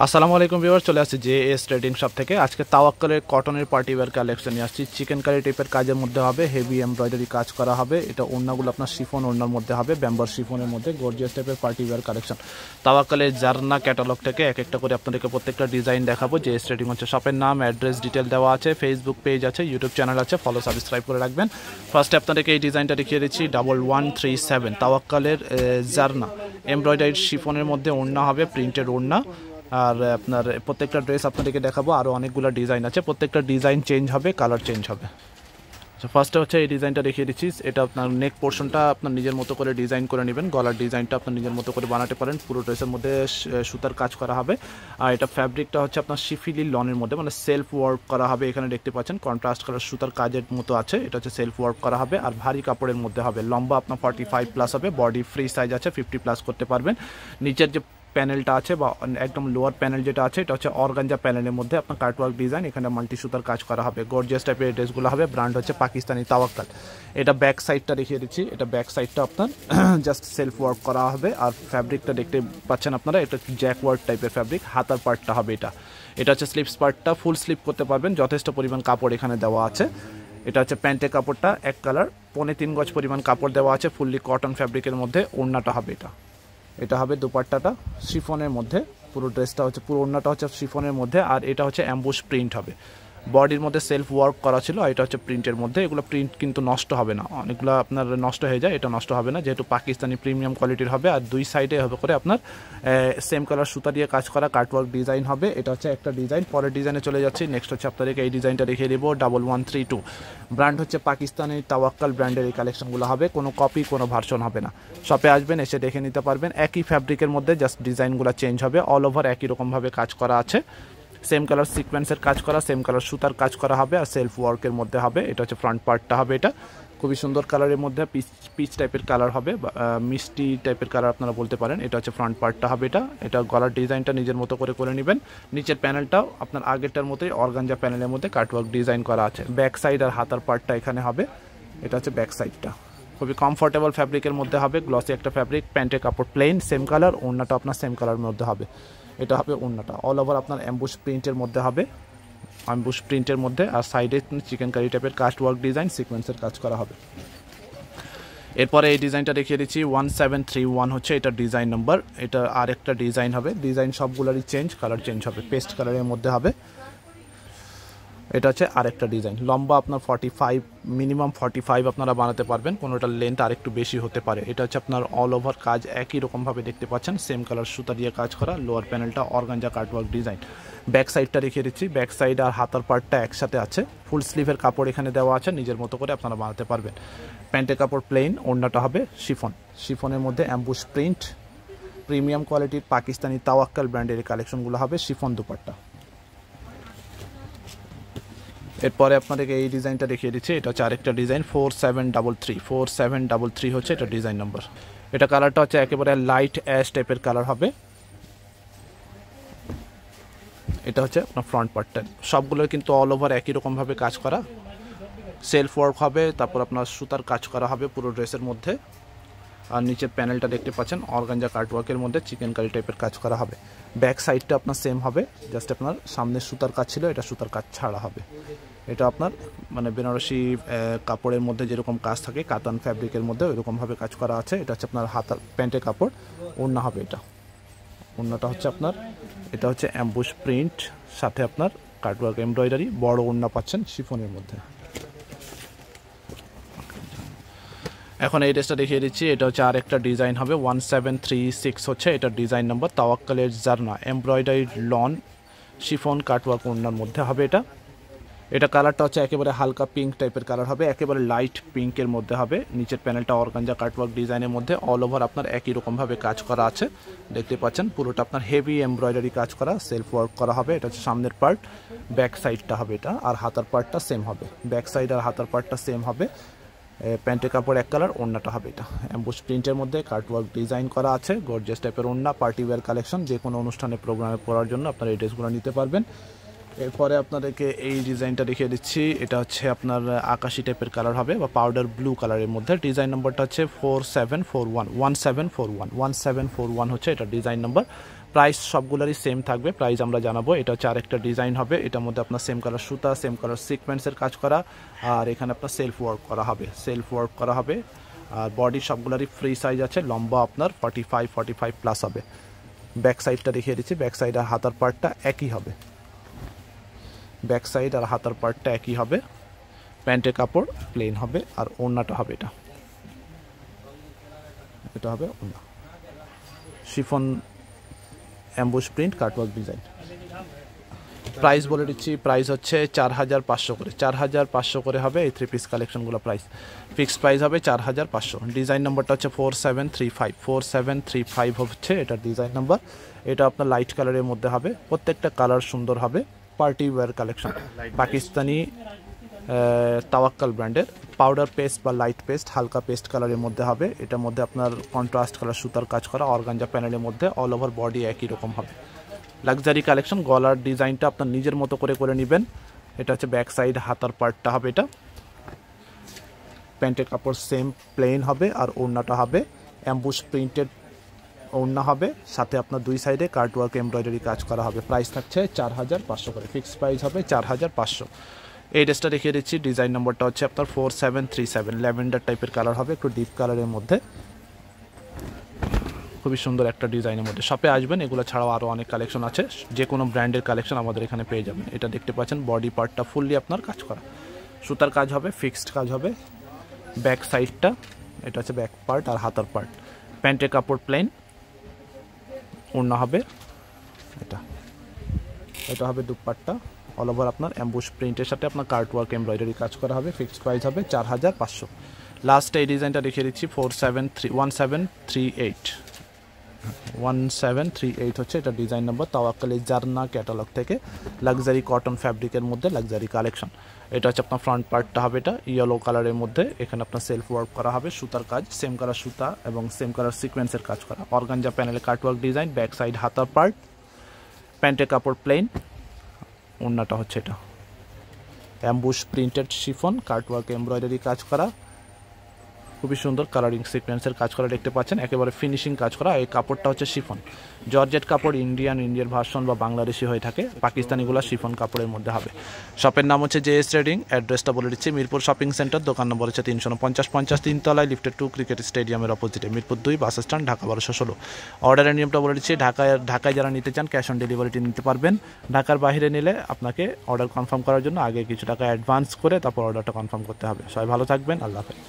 আসসালামু আলাইকুম ভিউয়ার, চলে আসছি জেএস ট্রেডিং শপ থেকে। আজকে তাওয়াক্কালের কটনের পার্টি ওয়্যার কালেকশন নিয়ে আসছি। চিকেন কারি টাইপের কাজের মধ্যে হবে, হেভি এমব্রয়ডারি কাজ করা হবে। এটা ওড়নাগুলো আপনার শিফন ওড়নার মধ্যে হবে, ব্যাম্বার শিফনের মধ্যে গর্জিয়াস টাইপের পার্টি ওয়্যার কালেকশন। তাওয়াক্কালের জারনা ক্যাটালগ থেকে এক একটা করে আপনাদেরকে প্রত্যেকটা ডিজাইন দেখাবো। জেএস ট্রেডিং হচ্ছে শপের নাম, অ্যাড্রেস ডিটেল দেওয়া আছে, ফেসবুক পেজ আছে, ইউটিউব চ্যানেল আছে, ফলো সাবস্ক্রাইব করে রাখবেন। ফার্স্টে আপনাদেরকে এই ডিজাইনটা দেখিয়ে দিচ্ছি, 1137 তাওয়াক্কালের জারনা এমব্রয়ডারি শিফনের মধ্যে ওড়না হবে, প্রিন্টেড ওড়না। আর আপনার প্রত্যেকটা ড্রেস আপনাদেরকে দেখাবো, আরও অনেকগুলো ডিজাইন আছে, প্রত্যেকটা ডিজাইন চেঞ্জ হবে, কালার চেঞ্জ হবে। ফার্স্টে হচ্ছে এই ডিজাইনটা দেখিয়ে দিচ্ছি। এটা আপনার নেক পোর্শনটা আপনার নিজের মতো করে ডিজাইন করে নেবেন, গলার ডিজাইনটা আপনার নিজের মতো করে বানাতে পারেন। পুরো ড্রেসের মধ্যে সুতার কাজ করা হবে। আর এটা ফ্যাব্রিকটা হচ্ছে আপনার শিফিলি লনের মধ্যে, মানে সেলফ ওয়ার্ক করা হবে। এখানে দেখতে পাচ্ছেন কন্ট্রাস্ট কালার সুতার কাজের মতো আছে, এটা হচ্ছে সেলফ ওয়ার্ক করা হবে। আর ভারী কাপড়ের মধ্যে হবে, লম্বা আপনার 45+ হবে, বডি ফ্রি সাইজ আছে, 50+ করতে পারবেন। নিচের যে প্যানেলটা আছে বা একদম লোয়ার প্যানেল যেটা আছে, এটা হচ্ছে অর্গানজা প্যানেলের মধ্যে আপনার কাটওয়ার্ক ডিজাইন, এখানে মাল্টি সুতার কাজ করা হবে। গর্জিয়াস টাইপের ড্রেসগুলো হবে। ব্র্যান্ড হচ্ছে পাকিস্তানি তাওয়াক্কাল। এটা ব্যাক সাইডটা দেখিয়ে দিচ্ছি। এটা ব্যাক সাইডটা আপনার জাস্ট সেলফ ওয়ার্ক করা হবে। আর ফ্যাব্রিকটা দেখতে পাচ্ছেন আপনারা, এটা জ্যাক ওয়ার্ক টাইপের ফ্যাব্রিক। হাতার পার্টটা হবে এটা হচ্ছে স্লিপস পার্টটা, ফুল স্লিপ করতে পারবেন, যথেষ্ট পরিমাণ কাপড় এখানে দেওয়া আছে। এটা হচ্ছে প্যান্টের কাপড়টা, এক কালার 3.25 গজ পরিমাণ কাপড় দেওয়া আছে, ফুললি কটন ফ্যাব্রিকের মধ্যে। ওড়নাটা হবে এটা হবে দুপাট্টাটা শিফনের মধ্যে। পুরো ড্রেসটা হচ্ছে, পুরো ওড়নাটা হচ্ছে শিফনের মধ্যে। আর এটা হচ্ছে অ্যাম্বুশ প্রিন্ট হবে, বডির মধ্যে সেলফ ওয়ার্ক করা ছিল। এটা হচ্ছে প্রিন্টের মধ্যে। এগুলো প্রিন্ট কিন্তু নষ্ট হবে না, অনেকগুলো আপনার নষ্ট হয়ে যায়, এটা নষ্ট হবে না, যেহেতু পাকিস্তানি প্রিমিয়াম কোয়ালিটির হবে। আর দুই সাইডে হবে করে আপনার সেম কালার সুতা দিয়ে কাজ করা কাটওয়ার্ক ডিজাইন হবে। এটা হচ্ছে একটা ডিজাইন। পরের ডিজাইনে চলে যাচ্ছি। নেক্সট হচ্ছে আপনাদেরকে এই ডিজাইনটা দেখিয়ে দেবো, 1132। ব্র্যান্ড হচ্ছে পাকিস্তানি তাওয়াক্কাল ব্র্যান্ডের এই কালেকশনগুলো হবে, কোনো কপি কোনো ভার্সন হবে না। শপে আসবেন, এসে দেখে নিতে পারবেন। একই ফ্যাব্রিকের মধ্যে জাস্ট ডিজাইনগুলো চেঞ্জ হবে। অল ওভার একই রকমভাবে কাজ করা আছে, সেম কালার সিকোয়েন্সের কাজ করা, সেম কালার সুতার কাজ করা হবে। আর সেলফ ওয়ার্কের মধ্যে হবে। এটা হচ্ছে ফ্রন্ট পার্টটা হবে, এটা খুবই সুন্দর কালারের মধ্যে, পিচ টাইপের কালার হবে, মিষ্টি টাইপের কালার আপনারা বলতে পারেন। এটা হচ্ছে ফ্রন্ট পার্টটা হবে। এটা গলার ডিজাইনটা নিজের মতো করে নেবেন। নিচের প্যানেলটাও আপনার আগেরটার মতোই অর্গানজা প্যানেলের মধ্যে কাটওয়ার্ক ডিজাইন করা আছে। ব্যাক সাইড আর হাতার পার্টটা এখানে হবে। এটা হচ্ছে ব্যাক সাইডটা, খুবই কমফোর্টেবল ফ্যাব্রিকের মধ্যে হবে, গ্লসি একটা ফ্যাব্রিক। প্যান্টের কাপড় প্লেন সেম কালার, ওড়নাটা আপনার সেম কালারের মধ্যে হবে। এটা হবে ওড়নাটা, অল ওভার আপনার অ্যাম্বুশ প্রিন্টের মধ্যে হবে, অ্যাম্বুশ প্রিন্টের মধ্যে। আর সাইডে চিকেন কারি টাইপের কাস্ট ওয়ার্ক ডিজাইন, সিকোয়েন্সের কাজ করা হবে। এরপরে এই ডিজাইনটা দেখিয়ে দিচ্ছি, 1731 হচ্ছে এটা ডিজাইন নাম্বার। এটা আর একটা ডিজাইন হবে, ডিজাইন সবগুলোরই চেঞ্জ, কালার চেঞ্জ হবে, পেস্ট কালারের মধ্যে হবে। এটা হচ্ছে আরেকটা ডিজাইন, লম্বা আপনার 45, মিনিমাম 45 আপনারা বানাতে পারবেন, কোনোটার লেন্থ আরেকটু বেশি হতে পারে। এটা হচ্ছে আপনার অল ওভার কাজ একই রকমভাবে দেখতে পাচ্ছেন, সেম কালার সুতা দিয়ে কাজ করা। লোয়ার প্যানেলটা অর্গানজা কাটওয়ার্ক ডিজাইন। ব্যাক সাইডটা রেখে দিচ্ছি, ব্যাক সাইড আর হাতার পার্টটা একসাথে আছে। ফুল স্লিভের কাপড় এখানে দেওয়া আছে, নিজের মতো করে আপনারা বানাতে পারবেন। প্যান্টের কাপড় প্লেন, ওড়নাটা হবে শিফন, শিফনের মধ্যে অ্যাম্বুশ প্রিন্ট, প্রিমিয়াম কোয়ালিটির পাকিস্তানি তাওয়াক্কাল ব্র্যান্ডের কালেকশনগুলো হবে, শিফন দুপাট্টা। এরপরে আপনাদেরকে এই ডিজাইনটা দেখিয়ে দিচ্ছি। এটা হচ্ছে আরেকটা ডিজাইন, 4733 হচ্ছে এটা ডিজাইন নাম্বার। এটা কালারটা হচ্ছে একেবারে লাইট অ্যাশ টাইপের কালার হবে। এটা হচ্ছে আপনার ফ্রন্ট পার্টটা, সবগুলো কিন্তু অল ওভার একই রকমভাবে কাজ করা, সেলফ ওয়ার্ক হবে। তারপর আপনার সুতার কাজ করা হবে পুরো ড্রেসের মধ্যে। আর নিচের প্যানেলটা দেখতে পাচ্ছেন অর্গানজা কাটওয়ার্কের মধ্যে চিকেন কারি টাইপের কাজ করা হবে। ব্যাক সাইডটা আপনার সেম হবে, জাস্ট আপনার সামনে সুতার কাজ ছিল, এটা সুতার কাজ ছাড়া হবে। এটা আপনার মানে বেনারসি কাপড়ের মধ্যে যেরকম কাজ থাকে, কাতান ফ্যাব্রিকের মধ্যে ওইরকমভাবে কাজ করা আছে। এটা হচ্ছে আপনার হাতার প্যান্টের কাপড়, ওড়না হবে এটা। ওড়নাটা হচ্ছে আপনার, এটা হচ্ছে অ্যাম্বুশ প্রিন্ট, সাথে আপনার কাটওয়ার্ক এমব্রয়ডারি, বড় ওড়না পাচ্ছেন শিফনের মধ্যে। এখন এই ড্রেসটা দেখিয়ে দিচ্ছি। এটা হচ্ছে আর একটা ডিজাইন হবে, 1736 হচ্ছে এটা ডিজাইন নাম্বার। তাওয়াক্কালের জারনা এমব্রয়ডারি লন শিফন কাটওয়ার্ক ওড়নার মধ্যে হবে এটা কালারটা হচ্ছে একেবারে হালকা পিঙ্ক টাইপের কালার হবে, একেবারে লাইট পিঙ্কের মধ্যে হবে। নিচের প্যানেলটা অর্গানজা কাটওয়ার্ক ডিজাইনের মধ্যে, অল ওভার আপনার একই রকমভাবে কাজ করা আছে, দেখতে পাচ্ছেন। পুরোটা আপনার হেভি এমব্রয়ডারি কাজ করা, সেলফ ওয়ার্ক করা হবে। এটা হচ্ছে সামনের পার্ট, ব্যাক সাইডটা হবে এটা। আর হাতার পার্টটা সেম হবে, ব্যাক সাইড আর হাতার পার্টটা সেম হবে। প্যান্টের কাপড় এক কালার, ওড়নাটা হবে এটা অ্যাম্বুশ প্রিন্টের মধ্যে কাটওয়ার্ক ডিজাইন করা আছে। গর্জিয়াস টাইপের ওড়না, পার্টি ওয়্যার কালেকশন, যে কোনো অনুষ্ঠানে প্রোগ্রামে পরার জন্য আপনারা এই ড্রেসগুলো নিতে পারবেন। এরপরে আপনাদেরকে এই ডিজাইনটা দেখিয়ে দিচ্ছি। এটা হচ্ছে আপনার আকাশি টাইপের কালার হবে বা পাউডার ব্লু কালারের মধ্যে। ডিজাইন নাম্বারটা হচ্ছে 4741 1741 1741 হচ্ছে এটা ডিজাইন নাম্বার। প্রাইস সবগুলোরই সেম থাকবে, প্রাইস আমরা জানাবো। এটা হচ্ছে আরেকটা ডিজাইন হবে, এটার মধ্যে আপনার সেম কালার সুতা, সেম কালার সিকোয়েন্সের কাজ করা, আর এখানে আপনার সেলফ ওয়ার্ক করা হবে। আর বডি সবগুলোরই ফ্রি সাইজ আছে, লম্বা আপনার 45 প্লাস হবে। ব্যাক সাইডটা দেখিয়ে দিচ্ছি, ব্যাক সাইড আর হাতার পার্টটা একই হবে, প্যান্টের কাপড় প্লেন হবে, আর ওড়নাটা হবে এটা হবে ওড়না, chiffon ambush print cutwork design. Price বলে দিচ্ছি, প্রাইস হচ্ছে 4500 করে, 4500 করে হবে এই 3 পিস কালেকশনগুলো। প্রাইস ফিক্সড প্রাইস হবে 4500। ডিজাইন নাম্বারটা হচ্ছে 4735 হচ্ছে এটার ডিজাইন নাম্বার। এটা আপনার লাইট কালারের মধ্যে হবে, প্রত্যেকটা কালার সুন্দর হবে, পার্টি ওয়্যার কালেকশন। পাকিস্তানি তাওয়াক্কাল ব্র্যান্ডের পাউডার পেস্ট বা লাইট পেস্ট, হালকা পেস্ট কালারের মধ্যে হবে। এটার মধ্যে আপনার কন্ট্রাস্ট কালার সুতার কাজ করা, অর্গানজা প্যানেলের মধ্যে, অল ওভার বডি একই রকম হবে। লাক্সারি কালেকশন, গলার ডিজাইনটা আপনার নিজের মতো করে নেবেন। এটা হচ্ছে ব্যাক সাইড, হাতার পার্টটা হবে এটা। প্যান্টের কাপড় সেম প্লেন হবে, আর ওড়নাটা হবে অ্যাম্বুশ প্রিন্টেড ওড়না হবে, সাথে আপনার দুই সাইডে কার্টওয়ার্ক এমব্রয়ডারি কাজ করা হবে। প্রাইস থাকছে 4500 করে, ফিক্সড প্রাইস হবে 4500। এই ড্রেসটা দেখিয়ে দিচ্ছি, ডিজাইন নম্বরটা হচ্ছে আপনার 4737, ল্যাভেন্ডার টাইপের কালার হবে, একটু ডিপ কালারের মধ্যে, খুবই সুন্দর একটা ডিজাইনের মধ্যে। শপে আসবেন, এগুলো ছাড়াও আরও অনেক কালেকশন আছে, যে কোনো ব্র্যান্ডের কালেকশন আমাদের এখানে পেয়ে যাবেন। এটা দেখতে পাচ্ছেন বডি পার্টটা ফুললি আপনার কাজ করা, সুতার কাজ হবে, ফিক্সড কাজ হবে। ব্যাক সাইডটা এটা হচ্ছে ব্যাক পার্ট আর হাতার পার্ট। প্যান্টের কাপড় প্লেন, ওড়না হবে এটা হবে দুপাট্টা, অল ওভার আপনার অ্যাম্বুশ প্রিন্টের সাথে আপনার কার্টওয়ার্ক এমব্রয়ডারি কাজ করা হবে। ফিক্সড প্রাইস হবে 4500। লাস্ট এই ডিজাইনটা দেখিয়ে দিচ্ছি, 1738 হচ্ছে এটা ডিজাইন নম্বর। তাওয়াক্কাল জারনা ক্যাটালগ থেকে লাক্সারি কটন ফ্যাব্রিকের মধ্যে লাক্সারি কালেকশন। এটা হচ্ছে আপনার ফ্রন্ট পার্টটা হবে এটা ইয়েলো কালারের মধ্যে, এখানে আপনার সেলফ ওয়ার্ক করা হবে, সুতার কাজ, সেম কালার সুতা এবং সেম কালার সিকোয়েন্সের কাজ করা, অর্গানজা প্যানেলে কাটওয়ার্ক ডিজাইন। ব্যাক সাইড হাতার পার্ট, প্যান্টের কাপড় প্লেন, ওড়নাটা হচ্ছে এটা ambush printed chiffon, cutwork embroidery কাজ করা, খুবই সুন্দর কালারিং সিকোয়েন্সের কাজ করা দেখতে পাচ্ছেন, একেবারে ফিনিশিং কাজ করা। এই কাপড়টা হচ্ছে শিফন, জর্জেট কাপড়, ইন্ডিয়ার ভার্সন বা বাংলাদেশি হয়ে থাকে, পাকিস্তানিগুলো শিফন কাপড়ের মধ্যে হবে। শপের নাম হচ্ছে জেএস ট্রেডিং। অ্যাড্রেসটা বলে দিচ্ছি, মিরপুর শপিং সেন্টার, দোকান নম্বর হচ্ছে 350 তিনতলায়, লিফটেড 2 ক্রিকেট স্টেডিয়ামের অপোজিটে, মিরপুর 2 বাস স্ট্যান্ড, ঢাকা 1216। অর্ডারের নিয়মটা বলে দিচ্ছি, ঢাকায় যারা নিতে চান ক্যাশ অন ডেলিভারিটি নিতে পারবেন। ঢাকার বাইরে নিলে আপনাকে অর্ডার কনফার্ম করার জন্য আগে কিছু টাকা অ্যাডভান্স করে তারপর অর্ডারটা কনফার্ম করতে হবে। সবাই ভালো থাকবেন, আল্লাহ হাফেজ।